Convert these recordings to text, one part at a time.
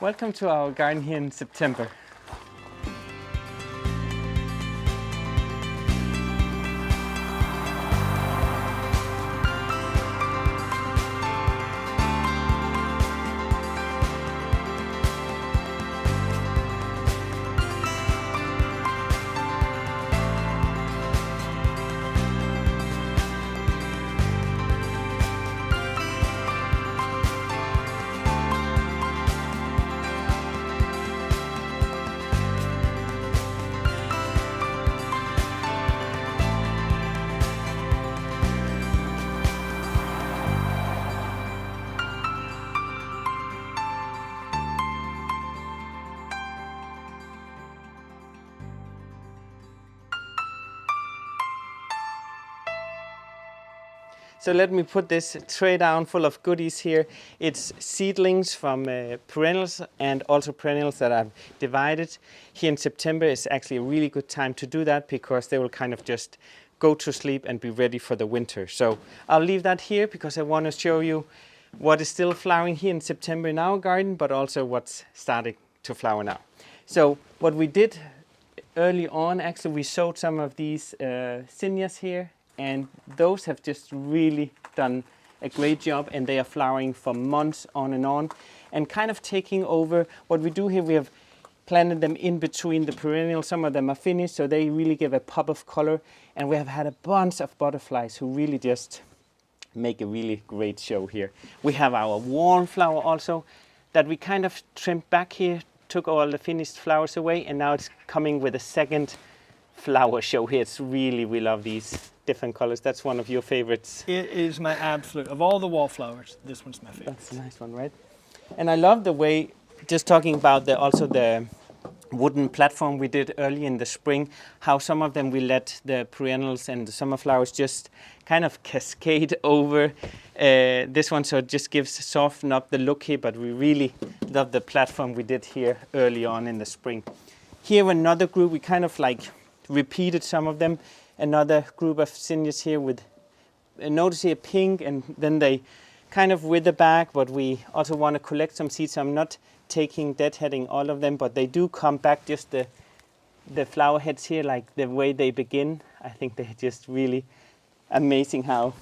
Welcome to our garden here in September. So let me put this tray down full of goodies here. It's seedlings from perennials and also perennials that I've divided. Here in September is actually a really good time to do that because they will kind of just go to sleep and be ready for the winter. So I'll leave that here because I want to show you what is still flowering here in September in our garden, but also what's starting to flower now. So what we did early on, actually we sowed some of these zinnias here, and those have just really done a great job, and they are flowering for months on and kind of taking over. What we do here, we have planted them in between the perennials. Some of them are finished, so they really give a pop of color, and we have had a bunch of butterflies who really just make a really great show here. We have our wallflower also that we kind of trimmed back here, took all the finished flowers away, and now it's coming with a second flower show here. It's really, we love these different colors. That's one of your favorites. It is my absolute, of all the wallflowers, this one's my favorite. That's a nice one, right? And I love the way, just talking about also the wooden platform we did early in the spring, how some of them we let the perennials and the summer flowers just kind of cascade over this one, so it just soften up the look here, but we really love the platform we did here early on in the spring. Here another group, we kind of like repeated some of them. Another group of zinnias here with, notice here pink, and then they kind of wither back, but we also want to collect some seeds. I'm not deadheading all of them, but they do come back, just the flower heads here, like the way they begin. I think they're just really amazing how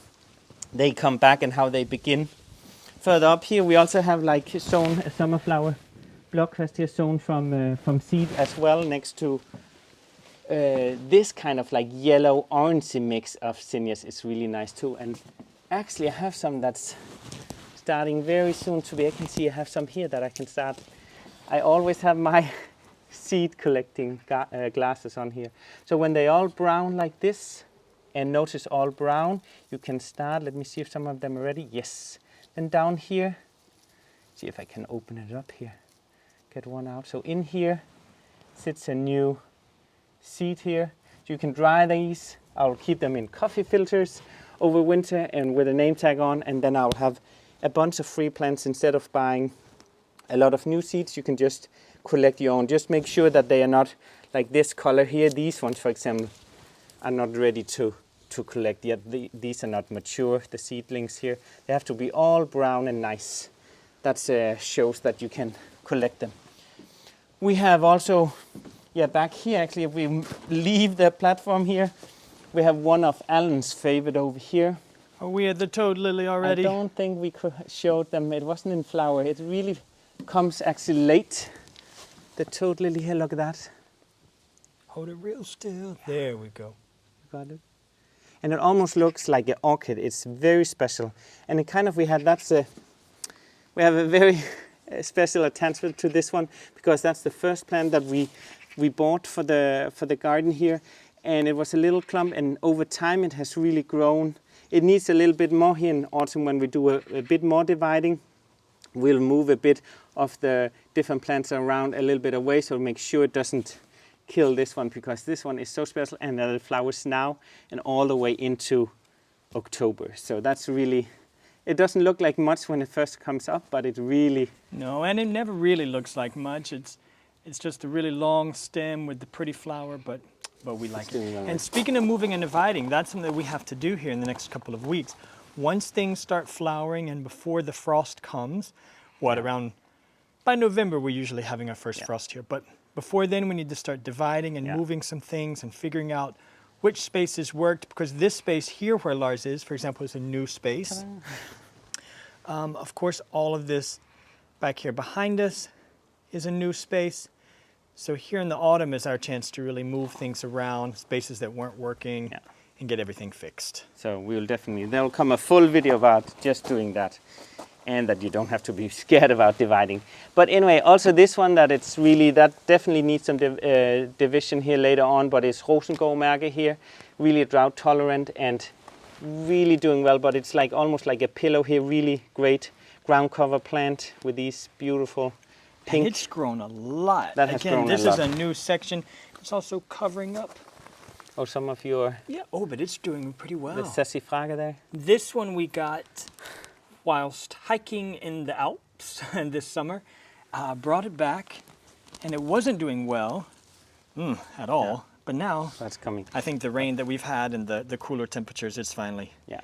they come back and how they begin. Further up here, we also have like sown a summer flower blockcrest here, sown from seed as well, next to this kind of like yellow orangey mix of zinnias is really nice too. And actually I have some that's starting very soon to be. I can see I have some here that I can start. I always have my seed collecting glasses on here. So when they all brown like this, and notice all brown, you can start. Let me see if some of them are ready. Yes. Then down here, see if I can open it up here. Get one out. So in here sits a new seed here. You can dry these. I'll keep them in coffee filters over winter and with a name tag on, and then I'll have a bunch of free plants. Instead of buying a lot of new seeds, you can just collect your own. Just make sure that they are not like this color here. These ones, for example, are not ready to collect yet. These are not mature, the seedlings here. They have to be all brown and nice. That shows that you can collect them. We have also, back here actually, if we leave the platform here, we have one of Alan's favorite over here. Are we at the toad lily already? I don't think we could show them. It wasn't in flower. It really comes actually late. The toad lily here, look at that. Hold it real still. Yeah. There we go. You got it? And it almost looks like an orchid. It's very special. And it kind of, we have a very special attachment to this one because that's the first plant that we bought for the garden here, and it was a little clump, and over time it has really grown. It needs a little bit more here in autumn. When we do a bit more dividing, we'll move a bit of the different plants around a little bit away, so make sure it doesn't kill this one, because this one is so special, and it flowers now and all the way into October. So that's really, it doesn't look like much when it first comes up, but it really... No, and it never really looks like much. It's just a really long stem with the pretty flower, but we like it. And speaking of moving and dividing, that's something that we have to do here in the next couple of weeks. Once things start flowering and before the frost comes, around by November, we're usually having our first frost here. But before then, we need to start dividing and moving some things and figuring out which spaces worked, because this space here where Lars is, for example, is a new space. Of course, all of this back here behind us is a new space. So here in the autumn is our chance to really move things around, spaces that weren't working, and get everything fixed. So we'll definitely, there'll come a full video about just doing that, and that you don't have to be scared about dividing. But anyway, also this one that it's really, that definitely needs some division here later on, but it's Rosengårdmærke here, really drought tolerant and really doing well, but it's like almost like a pillow here, really great ground cover plant with these beautiful pink. And it's grown a lot. That has grown a lot. This is a new section. It's also covering up. Oh, some of your... Yeah, oh, but it's doing pretty well. The sassafrage there. This one we got whilst hiking in the Alps this summer. Brought it back, and it wasn't doing well at all. Yeah. But now, that's coming. I think the rain that we've had and the cooler temperatures, it's finally... Yeah.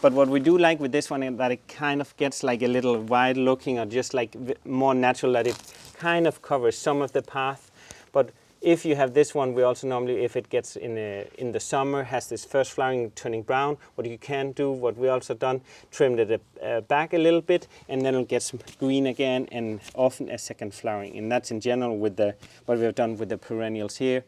But what we do like with this one is that it kind of gets like a little wide looking, or just like more natural, that it kind of covers some of the path. But if you have this one, we also normally, if it gets in the summer, has this first flowering turning brown, what you can do, what we also done, trimmed it back a little bit, and then it'll get some green again, and often a second flowering. And that's in general with what we have done with the perennials here.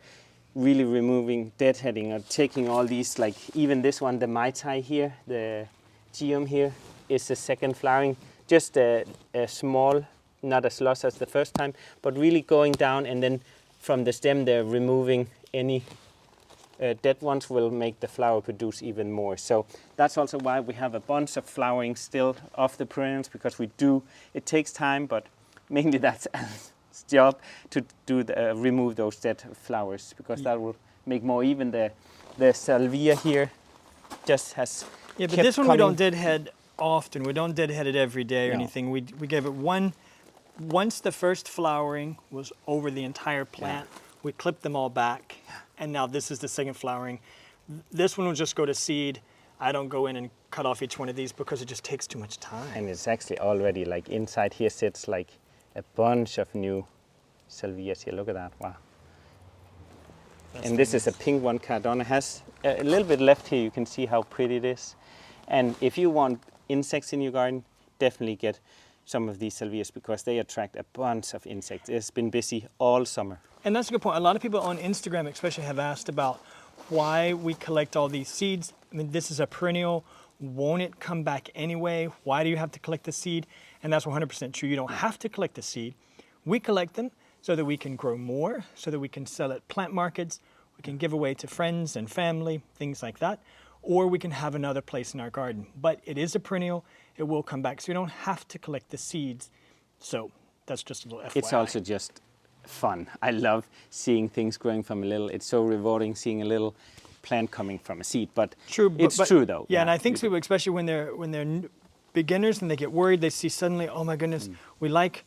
Really removing deadheading, or taking all these, like even this one, the Mai Tai here, the Geum here, is the second flowering. Just a small, not as lost as the first time, but really going down, and then from the stem they're removing any dead ones, will make the flower produce even more. So that's also why we have a bunch of flowering still of the perennials, because we do, it takes time, but mainly that's job to do remove those dead flowers, because that will make more. Even the Salvia here just has but this one coming. We don't deadhead often. We don't deadhead it every day or anything. We gave it one. Once the first flowering was over the entire plant, we clipped them all back, and now this is the second flowering. This one will just go to seed. I don't go in and cut off each one of these because it just takes too much time. And it's actually already like inside here sits like a bunch of new Salvias here. Look at that, wow. And this is a pink one. Caradonna has a little bit left here. You can see how pretty it is. And if you want insects in your garden, definitely get some of these Salvias, because they attract a bunch of insects. It's been busy all summer. And that's a good point. A lot of people on Instagram especially have asked about why we collect all these seeds. I mean, this is a perennial. Won't it come back anyway? Why do you have to collect the seed? And that's 100% true. You don't have to collect the seed. We collect them so that we can grow more, so that we can sell at plant markets, we can give away to friends and family, things like that, or we can have another place in our garden. But it is a perennial. It will come back, so you don't have to collect the seeds. So that's just a little FYI. It's also just fun. I love seeing things growing from a little. It's so rewarding seeing a little plant coming from a seed. But true, it's true though. Yeah, and I think people, especially when they're beginners and they get worried, they see suddenly, oh my goodness, we like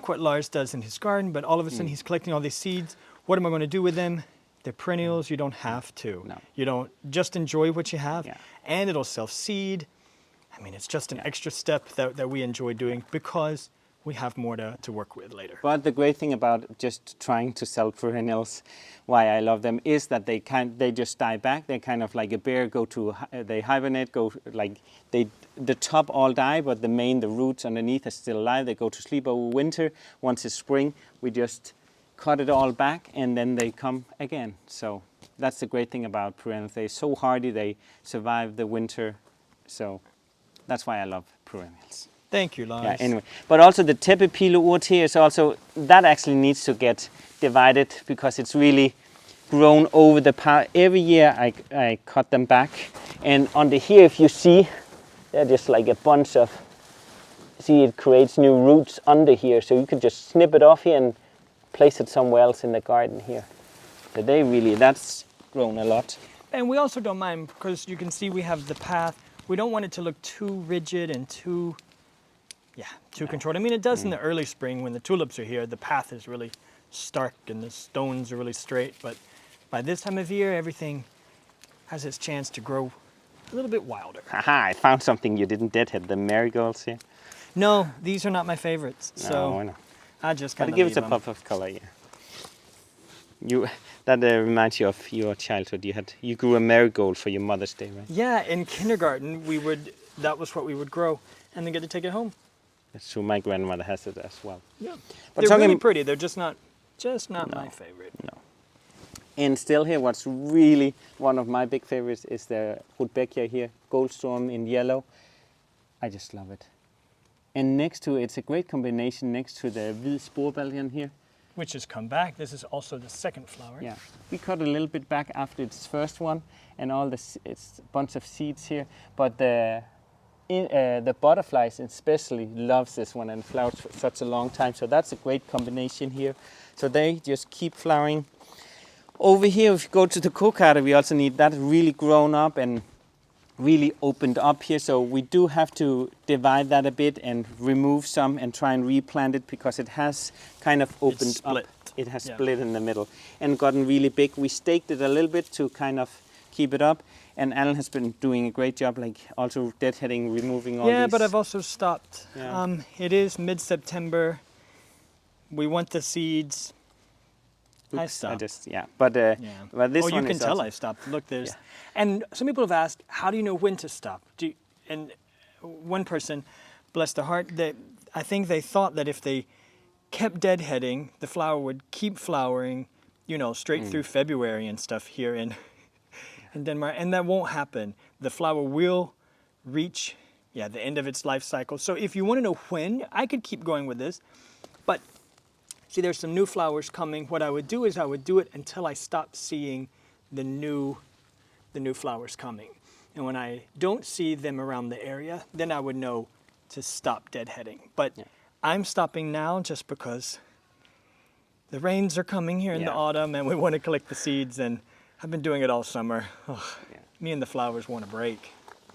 what Lars does in his garden, but all of a sudden he's collecting all these seeds. What am I going to do with them? They're perennials. You don't have to. No. You don't, just enjoy what you have, and it'll self-seed. I mean, it's just an extra step that we enjoy doing, because we have more to work with later. But the great thing about just trying to sell perennials, why I love them, is that they just die back. They're kind of like a bear. They hibernate. The top all die, but the roots underneath are still alive. They go to sleep over winter. Once it's spring, we just cut it all back, and then they come again. So that's the great thing about perennials. They're so hardy. They survive the winter. So that's why I love perennials. Thank you, Lars. Yeah, anyway. But also the tepepilowurt here is also, that actually needs to get divided, because it's really grown over the past. Every year I cut them back. And under here, if you see, they're just like a bunch of, see, it creates new roots under here. So you could just snip it off here and place it somewhere else in the garden here. So that's grown a lot. And we also don't mind, because you can see we have the path. We don't want it to look too rigid and too controlled. I mean, it does in the early spring when the tulips are here. The path is really stark and the stones are really straight. But by this time of year, everything has its chance to grow a little bit wilder. Haha, I found something you didn't deadhead, the marigolds here. No, these are not my favorites. No, I know. I just But kind it of gives leave a them. pop of color, yeah. That reminds you of your childhood. You grew a marigold for your Mother's Day, right? Yeah, in kindergarten, that was what we would grow and then get to take it home. That's true. My grandmother has it as well. Yeah. But They're talking- really pretty. They're just not my favorite. No. And still here, what's really one of my big favorites is the Rudbeckia here, Goldsturm in yellow. I just love it. And next to it's a great combination next to the hvid sporbellion here. Which has come back. This is also the second flower. Yeah, we cut a little bit back after its first one, and it's a bunch of seeds here. But the butterflies especially loves this one and flowers for such a long time. So that's a great combination here. So they just keep flowering. Over here, if you go to the cocada, we also need that really grown up and really opened up here. So we do have to divide that a bit and remove some and try and replant it because it has kind of opened split. up. It has split in the middle and gotten really big. We staked it a little bit to kind of keep it up. And Alan has been doing a great job, like also deadheading, removing all these. Yeah, but I've also stopped. Yeah. It is mid-September. We want the seeds. I Oops, stopped. But this Oh, one you can is tell also- I stopped. Look, there's, Yeah. and some people have asked, how do you know when to stop? And one person, bless their heart, I think they thought that if they kept deadheading, the flower would keep flowering, straight through February and stuff here in Denmark, and that won't happen. The flower will reach, the end of its life cycle. So if you want to know when, I could keep going with this, but see, there's some new flowers coming. What I would do is I would do it until I stop seeing the new flowers coming. And when I don't see them around the area, then I would know to stop deadheading. But I'm stopping now just because the rains are coming here in the autumn and we want to collect the seeds, and I've been doing it all summer. Me and the flowers want a break.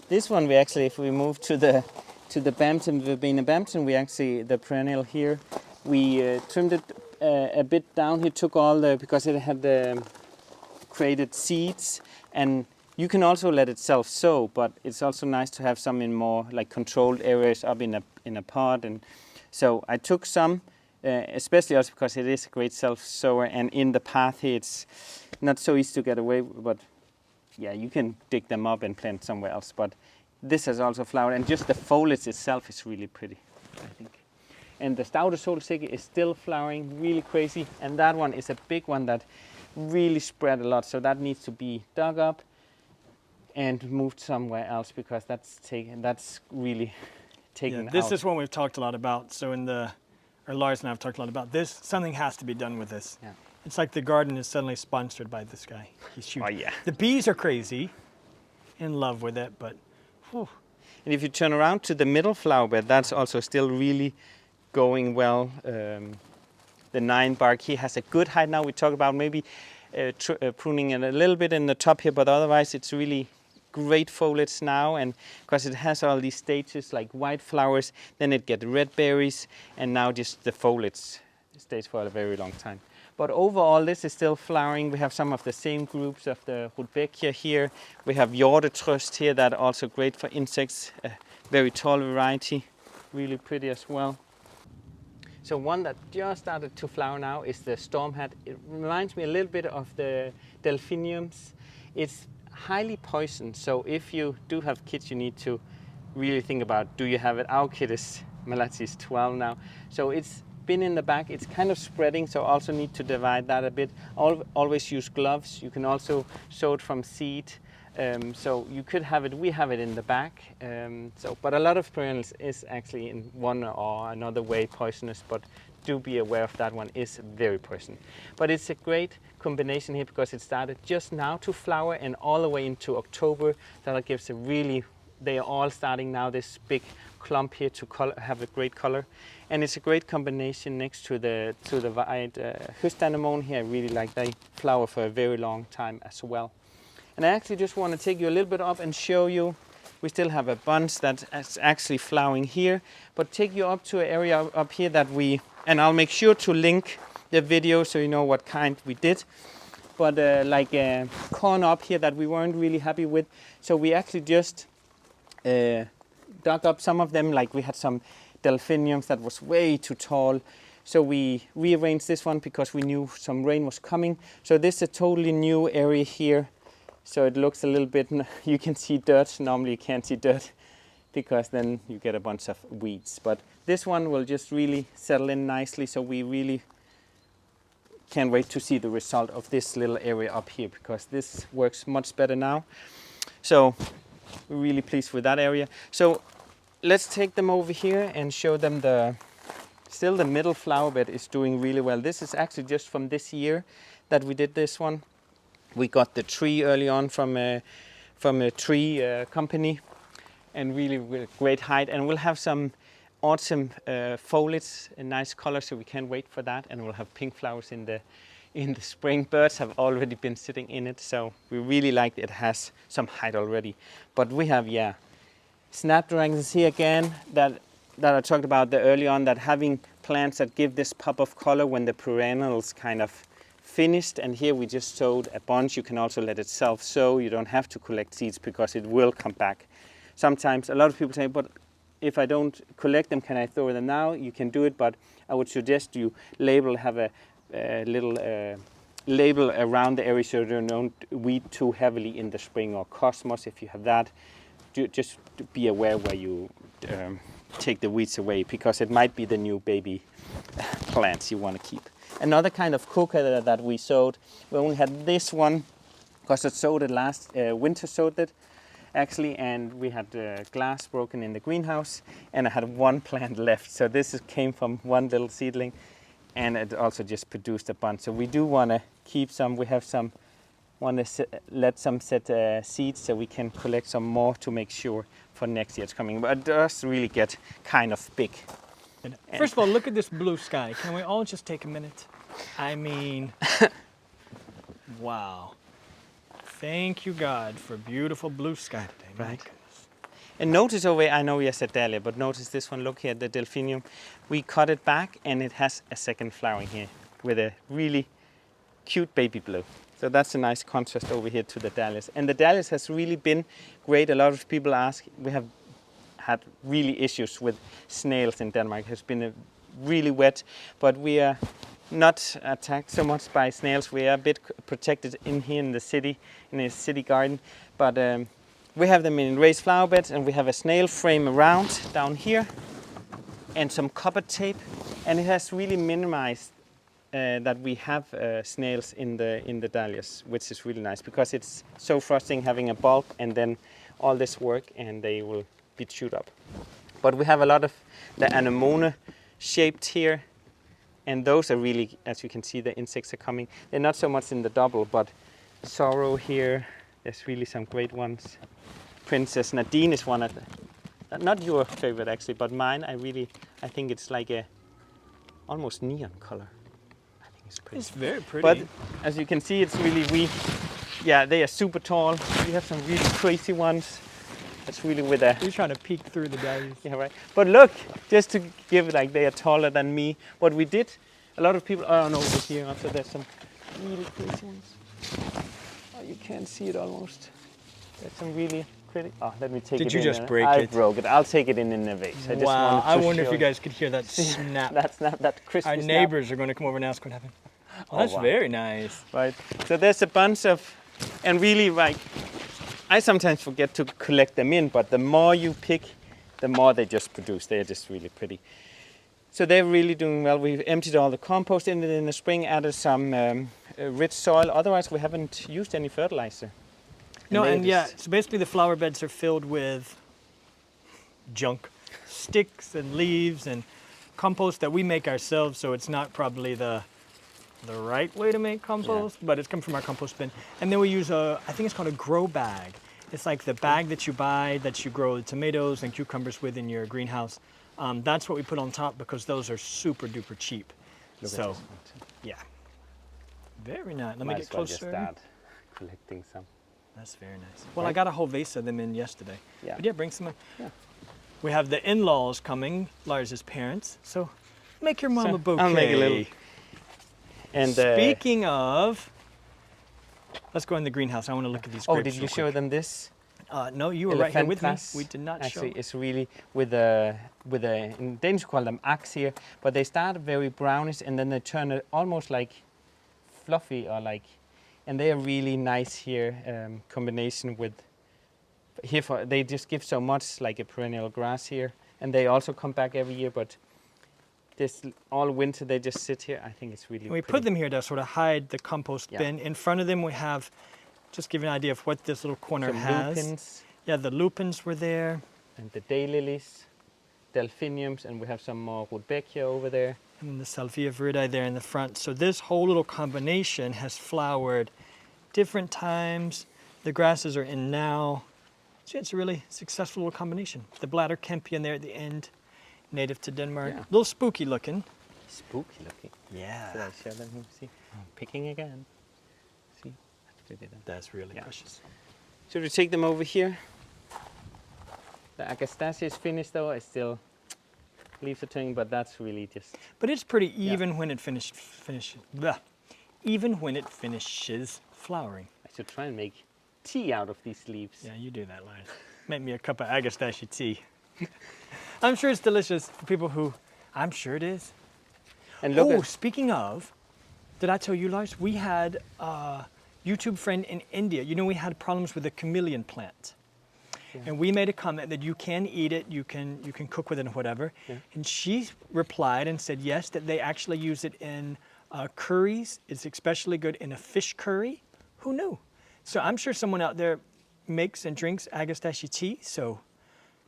This one we actually, if we move to the Bampton, Verbena Bampton, the perennial here, we trimmed it a bit down. He took all because it had created seeds, and you can also let it self-sow, but it's also nice to have some in more like controlled areas up in a pot. And so I took some, especially also because it is a great self-sower, and in the path here it's not so easy to get away, but you can dig them up and plant somewhere else. But this has also flowered, and just the foliage itself is really pretty, I think. And the Stouter Solsikke is still flowering really crazy, and that one is a big one that really spread a lot, so that needs to be dug up and moved somewhere else because that's really taken out. This is one we've talked a lot about. So Lars and I have talked a lot about this. Something has to be done with this. Yeah. It's like the garden is suddenly sponsored by this guy. He's huge. Oh, yeah. The bees are crazy, in love with it, but whew. And if you turn around to the middle flower bed, that's also still really going well. The 9 bark here has a good height now. We talk about maybe pruning it a little bit in the top here, but otherwise it's really great foliage now, and because it has all these stages like white flowers, then it gets red berries, and now just the foliage stays for a very long time. But overall, this is still flowering. We have some of the same groups of the Rudbeckia here. We have Hjortetrøst here that are also great for insects. A very tall variety, really pretty as well. So one that just started to flower now is the storm hat. It reminds me a little bit of the delphiniums. It's highly poisoned, so if you do have kids, you need to really think about, do you have it? Our kid is, Malachi is 12 now, so it's been in the back. It's kind of spreading, so also need to divide that a bit. Always use gloves. You can also sow it from seed. So you could have it, we have it in the back. But a lot of perennials is actually in one or another way poisonous, but do be aware of that one is very poisonous. But it's a great combination here because it started just now to flower and all the way into October. That gives a really, they are all starting now this big clump here to have a great color. And it's a great combination next to the white Anemone here. I really like they flower for a very long time as well. And I actually just want to take you a little bit up and show you. We still have a bunch that's actually flowering here, but take you up to an area up here that and I'll make sure to link the video so you know what kind we did. But like a corn up here that we weren't really happy with. So we actually just dug up some of them, like we had some delphiniums that was way too tall. So we rearranged this one because we knew some rain was coming. So this is a totally new area here. So it looks a little bit, you can see dirt. Normally you can't see dirt because then you get a bunch of weeds. But this one will just really settle in nicely. So we really can't wait to see the result of this little area up here because this works much better now. So we're really pleased with that area. So let's take them over here and show them still the middle flower bed is doing really well. This is actually just from this year that we did this one. We got the tree early on from a tree company and really great height. And we'll have some autumn foliage in nice color, so we can't wait for that. And we'll have pink flowers in the spring. Birds have already been sitting in it, so we really like it. Has some height already. But we have, snapdragons here again that I talked about early on, that having plants that give this pop of color when the perennials kind of finished. And here we just sowed a bunch. You can also let it self-sow. You don't have to collect seeds because it will come back. Sometimes a lot of people say, but if I don't collect them, can I throw them now? You can do it, but I would suggest you have a little label around the area so you don't weed too heavily in the spring, or cosmos if you have that. Just be aware where you take the weeds away, because it might be the new baby plants you want to keep. Another kind of coca that we sowed, we only had this one because it sowed it last winter, sowed it actually, and we had glass broken in the greenhouse, and I had one plant left. So this came from one little seedling, and it also just produced a bunch. So we do want to keep some. We have some, want to let some set seeds so we can collect some more to make sure for next year it's coming. But it does really get kind of big. First of all, look at this blue sky. Can we all just take a minute? I mean, wow. Thank you, God, for beautiful blue sky today. My Right. goodness. And notice over, I know you said Dahlia, but notice this one, look here, the delphinium. We cut it back and it has a second flowering here with a really cute baby blue. So that's a nice contrast over here to the Dahlias. And the Dahlias has really been great. A lot of people ask, we have had really issues with snails in Denmark. It has been really wet, but we are not attacked so much by snails. We are a bit protected in here in the city, in a city garden. But we have them in raised flower beds, and we have a snail frame around down here and some copper tape. And it has really minimized that we have snails in the Dahlias, which is really nice because it's so frustrating having a bulb and then all this work and they will be chewed up. But we have a lot of the anemone shaped here, and those are really, as you can see, the insects are coming. They're not so much in the double, but sorrow here, there's really some great ones. Princess Nadine is one of the, not your favorite actually, but mine. I think it's like a almost neon color. I think it's pretty. It's very pretty. But as you can see, it's really they are super tall. We have some really crazy ones. That's really with a... You're trying to peek through the dahlias. Yeah, right. But look, just to give it, like, they are taller than me. What we did, a lot of people, oh no, over here, also there's some really crazy ones. Oh, you can't see it almost. There's some really pretty, oh, let me take it in. Did you just break I it? broke it. I'll take it in a vase. I just Wow, wanted to I wonder if show you guys could hear that snap. that snap, that crispy Our snap. neighbors are going to come over and ask what happened. Oh, that's wow. very nice. Right. So there's a bunch of, and really, like, I sometimes forget to collect them in, but the more you pick, the more they just produce. They're just really pretty. So they're really doing well. We've emptied all the compost in it in the spring, added some rich soil. Otherwise, we haven't used any fertilizer. No, and yeah, so basically the flower beds are filled with junk, sticks and leaves and compost that we make ourselves, so it's not probably the right way to make compost, but it's come from our compost bin. And then we use I think it's called a grow bag. It's like the bag that you buy that you grow tomatoes and cucumbers with in your greenhouse. That's what we put on top because those are super duper cheap. So, yeah. Very nice. Let me get closer. Just start collecting some. That's very nice. Well, I got a whole vase of them in yesterday. Yeah. But yeah, bring some in. Yeah. We have the in-laws coming, Lars' parents. So make your mom a bouquet. I'll make a little. And speaking of, let's go in the greenhouse. I want to look at these grapes. Oh, did you show them this? No, you were right here with me. Elephanthas. We did not Actually, show. it's really with a in Danish we call them axe here, but they start very brownish and then they turn it almost like fluffy or like, and they are really nice here. Combination with here for they just give so much like a perennial grass here, and they also come back every year. But this all winter they just sit here. I think it's really. We pretty. put them here to sort of hide the compost Yeah. bin. In front of them we have, just give you an idea of what this little corner Some has. lupins Yeah, the lupins were there. and the daylilies, delphiniums, and we have some more Rudbeckia over there. And then the Salvia viridis there in the front. So this whole little combination has flowered different times. The grasses are in now. So it's a really successful little combination. The bladder campion there at the end, native to Denmark. Yeah. A little spooky looking. Spooky looking. Yeah. Should I show them? See, I'm picking again. See, that's pretty then. That's really Yeah. precious. Should we take them over here? The Agastasia is finished though. I still leaves are turning, but that's really just. But it's pretty even when it even when it finishes flowering. I should try and make tea out of these leaves. Yeah, you do that, Lars. Make me a cup of Agastasia tea. I'm sure it's delicious for people who, I'm sure it is. And look Oh, at speaking of, did I tell you, Lars? We had a YouTube friend in India. You know, we had problems with the chameleon plant. Yeah. And we made a comment that you can eat it, you can cook with it and whatever. Yeah. And she replied and said yes, that they actually use it in curries. It's especially good in a fish curry. Who knew? So I'm sure someone out there makes and drinks Agastasia tea. So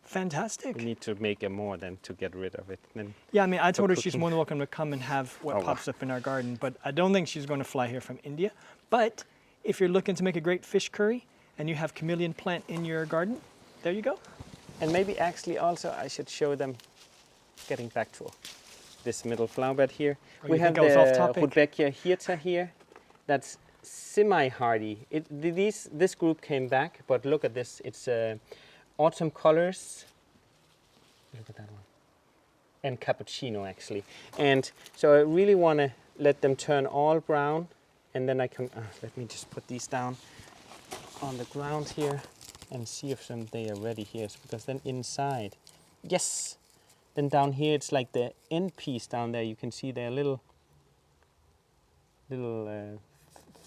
fantastic. we need to make a more than to get rid of it. Then Yeah, I mean, I told her she's cooking. more than welcome to come and have what Oh, wow. pops up in our garden, but I don't think she's going to fly here from India. But if you're looking to make a great fish curry and you have chameleon plant in your garden, there you go. And maybe actually also I should show them, getting back to this middle flower bed here. Oh, We you have think I was off the topic? Rudbeckia hirta here. That's semi-hardy. This group came back, but look at this. It's autumn colors. Look at that one. And cappuccino actually. And so I really want to let them turn all brown. And then I can, let me just put these down on the ground here and see if they are ready here. Because then inside, yes. Then down here it's like the end piece down there. You can see they're little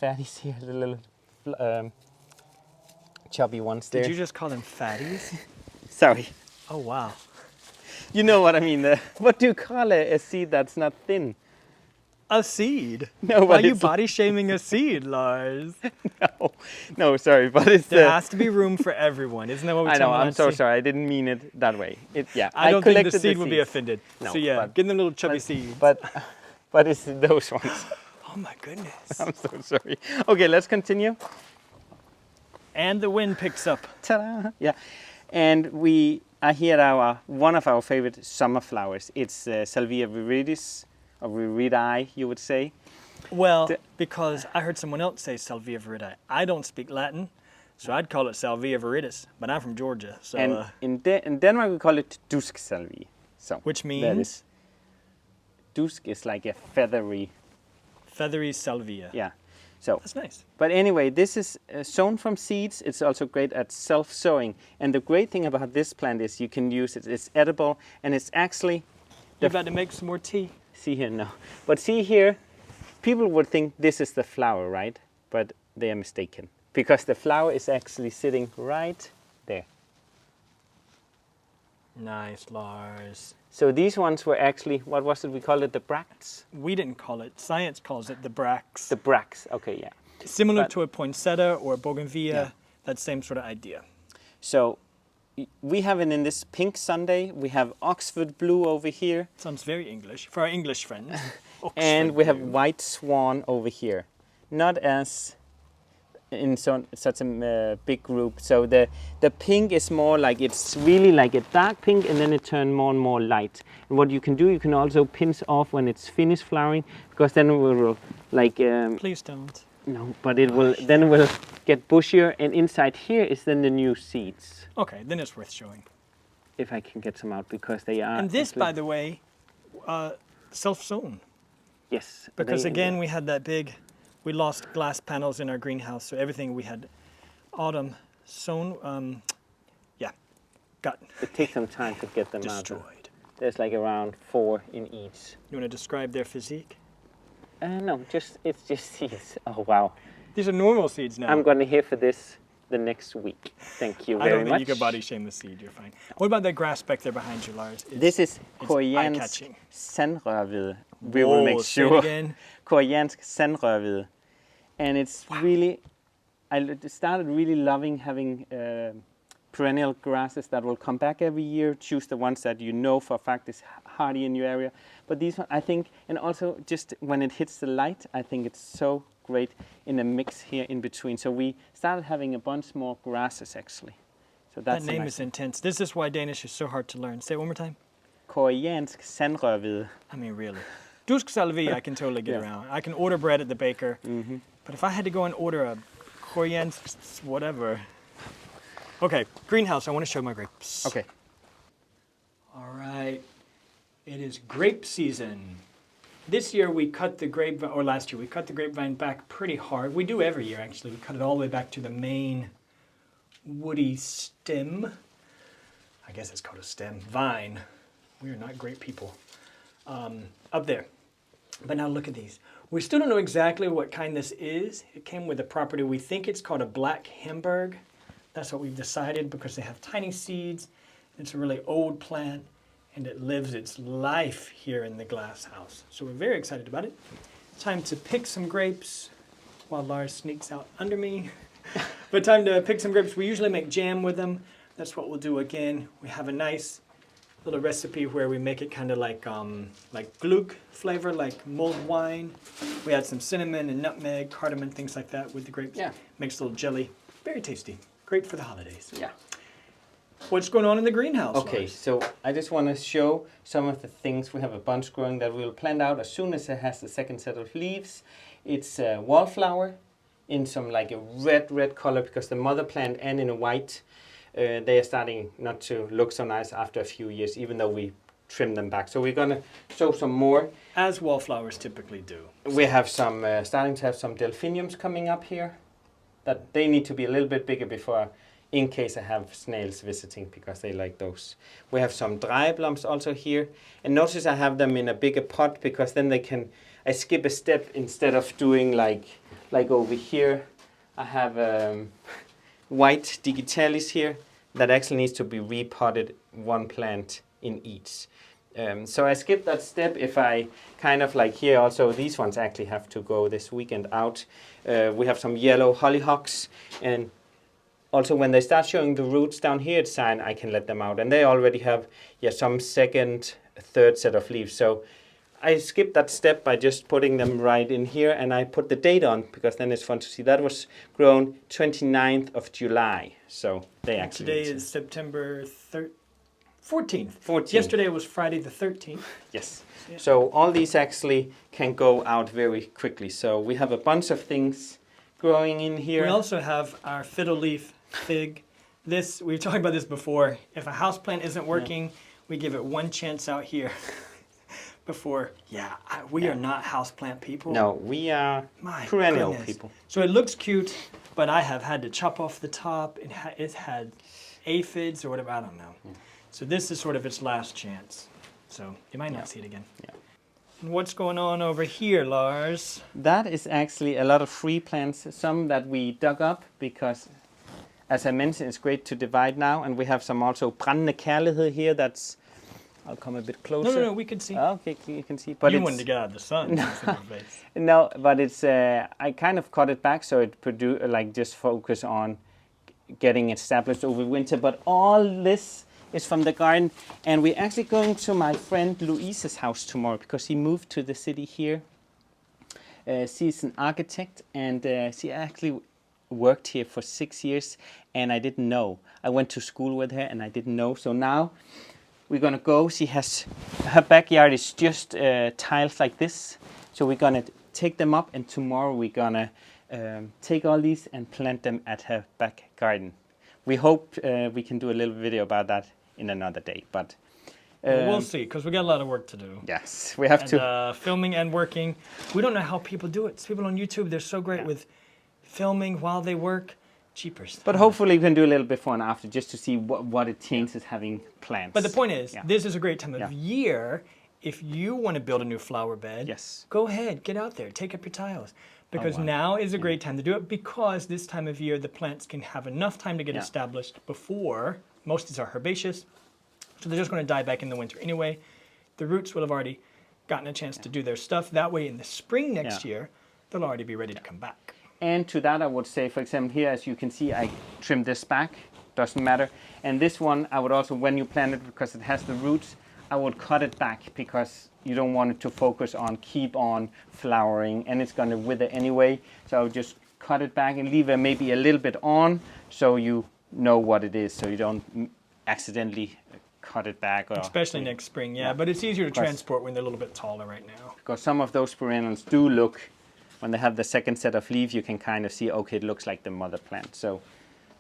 fatties here, the little chubby ones there. Did you just call them fatties? Sorry. Oh, wow. You know what I mean. What do you call a seed that's not thin? A seed? No, Why but are you it's body shaming a seed, Lars? no, sorry, but it's. There has to be room for everyone. Isn't that what we I know. tell I'm so Nancy? sorry. I didn't mean it that way. I don't think the collected seed would be seeds. offended. No, so yeah, but- give them little chubby seeds. But it's those ones. Oh my goodness. I'm so sorry. Okay, let's continue. And the wind picks up. Ta-da! Yeah, and we are here at one of our favorite summer flowers. It's Salvia viridis, or viridii, you would say. Well, because I heard someone else say Salvia viridis. I don't speak Latin, so I'd call it Salvia viridis, but I'm from Georgia, so And in Denmark we call it dusk salvia. So which that means is, dusk is like a feathery. feathery salvia. Yeah. So. That's nice. But anyway, this is sown from seeds. It's also great at self-sowing. And the great thing about this plant is you can use it. It's edible, and it's actually. You've got to make some more tea. See here, no. But see here, people would think this is the flower, right? But they are mistaken. Because the flower is actually sitting right there. Nice, Lars. So these ones were actually, what was it? We called it the bracts? We didn't call it. Science calls it the bracts. The bracts, okay, yeah. Similar but- to a poinsettia or a bougainvillea, Yeah. that same sort of idea. So we have it in this pink Sunday. We have Oxford blue over here. Sounds very English for our English friends. And we have blue. white swan over here. Not as in such a big group. So the pink is more like, it's really like a dark pink, and then it turns more and more light. And what you can do, you can also pinch off when it's finished flowering, because then it will like... Please don't. no, but it will get bushier, and inside here is then the new seeds. Okay, then it's worth showing. If I can get some out, because they are... And this, actually- by the way, self-sown. Yes. Because they- again, we had that big, we lost glass panels in our greenhouse, so everything we had autumn sown, got It takes some time to get them out. destroyed. There's like around 4 in each. You want to describe their physique? No, it's just seeds. Oh wow! These are normal seeds now. I'm gonna hear for this the next week. Thank you I very don't think much. you can body shame the seed. You're fine. What about that grass back there behind you, Lars? This is it's koreansk eye-catching. sandrørhvide. We will make say it sure. again. Koreansk sandrørhvide. And it's really, started really loving having perennial grasses that will come back every year. Choose the ones that you know for a fact is hardy in your area. But these ones, I think, and also just when it hits the light, I think it's so great in a mix here in between. So we started having a bunch more grasses actually. So that's That name is intense. This is why Danish is so hard to learn. Say it one more time. Koreansk sandrørhvide. I mean, really. Dusk Salvia, I can totally get around. I can order bread at the baker. But if I had to go and order a Koreansk whatever. Okay, greenhouse, I want to show my grapes. Okay. All right. It is grape season. This year we cut the grapevine, or last year we cut the grapevine back pretty hard. We do every year actually. We cut it all the way back to the main woody stem. I guess it's called a stem. Vine. We are not great people. Up there. But now look at these. We still don't know exactly what kind this is. It came with a property. We think it's called a black Hamburg. That's what we've decided because they have tiny seeds. It's a really old plant and it lives its life here in the glass house. So we're very excited about it. Time to pick some grapes while Lars sneaks out under me. But time to pick some grapes. We usually make jam with them. That's what we'll do again. We have a nice little recipe where we make it kind of like gluk flavor, like mulled wine. We add some cinnamon and nutmeg, cardamom, things like that with the grapes. Yeah. Makes a little jelly. Very tasty. Great for the holidays. Yeah. What's going on in the greenhouse? Okay, Lars? so I just want to show some of the things. We have a bunch growing that we'll plant out as soon as it has the second set of leaves. It's Wallflower in some like a red color because the mother plant and in a white. They are starting not to look so nice after a few years, even though we trim them back. So we're going to show some more. As wallflowers typically do. We have some, starting to have some delphiniums coming up here. That they need to be a little bit bigger before, in case I have snails visiting, because they like those. We have some dreieblums also here. And notice I have them in a bigger pot, because then they can, I skip a step instead of doing like over here. I have white digitalis here that actually needs to be repotted, one plant in each. So I skip that step if I kind of like here also, these ones actually have to go this weekend out. We have some yellow hollyhocks, and also when they start showing the roots down here at sign, I can let them out. And they already have some second, third set of leaves. So I skipped that step by just putting them right in here, and I put the date on because then it's fun to see. That was grown 29th of July. So they actually... Today is September 14th. 14th. Yesterday was Friday the 13th. Yes. Yeah. So all these actually can go out very quickly. So we have a bunch of things growing in here. We also have our fiddle leaf fig. This, we were talking about this before. If a houseplant isn't working, we give it one chance out here. Before, we are not houseplant people. No, we are My perennial goodness. people. So it looks cute, but I have had to chop off the top. It's had aphids or whatever, I don't know. Yeah. So this is sort of its last chance. So you might not Yeah. see it again. Yeah. And what's going on over here, Lars? That is actually a lot of free plants, some that we dug up because, as I mentioned, it's great to divide now. And we have some also brændende kærlighed here that's, I'll come a bit closer. No, we can see. Okay, you can see. But You it's, wanted to get out of the sun. No, but it's, I kind of cut it back so it just focus on getting established over winter. But all this is from the garden. And we're actually going to my friend Louise's house tomorrow because he moved to the city here. She's an architect and she actually worked here for 6 years and I didn't know. I went to school with her and I didn't know. So now we're gonna go. She has, her backyard is just tiles like this. So we're gonna take them up and tomorrow we're gonna take all these and plant them at her back garden. We hope we can do a little video about that in another day, but we'll see, because we got a lot of work to do. yes, we have to. Filming and working. We don't know how people do it. People on YouTube, they're so great with filming while they work. Jeepers. But hopefully we can do a little before and after just to see what it changes having plants. But the point is, Yeah. this is a great time of Yeah. year. If you want to build a new flower bed, Yes. go ahead, get out there, take up your tiles. Because wow. now is a great time to do it, because this time of year the plants can have enough time to get Yeah. established before. Most of these are herbaceous, so they're just going to die back in the winter anyway. The roots will have already gotten a chance to do their stuff. That way in the spring next Yeah. year, they'll already be ready to come back. And to that I would say, for example, here as you can see, I trimmed this back, doesn't matter. And this one I would also, when you plant it, because it has the roots, I would cut it back because you don't want it to focus on keep on flowering and it's going to wither anyway. So I would just cut it back and leave it maybe a little bit on so you know what it is, so you don't accidentally cut it back. Or, Especially next spring, yeah. But it's easier to transport when they're a little bit taller right now. Because some of those perennials do look, when they have the second set of leaves, you can kind of see, okay, it looks like the mother plant. So,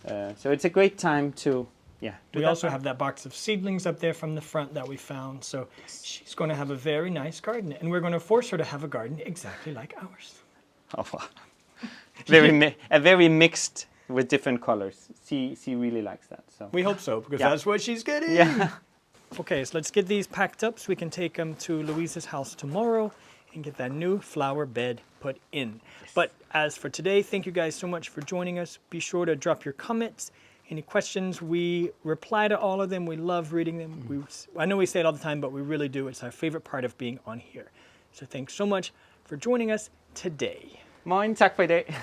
so it's a great time to, do We that. also have that box of seedlings up there from the front that we found. So she's going to have a very nice garden. And we're going to force her to have a garden exactly like ours. Oh, wow. very mixed with different colors. She really likes that. So We hope so, because Yeah. that's what she's getting. yeah. Okay, so let's get these packed up so we can take them to Louise's house tomorrow and get that new flower bed put in. But as for today, thank you guys so much for joining us. Be sure to drop your comments, any questions. We reply to all of them. We love reading them. I know we say it all the time, but we really do. It's our favorite part of being on here. So thanks so much for joining us today. Moin, tak for i dag.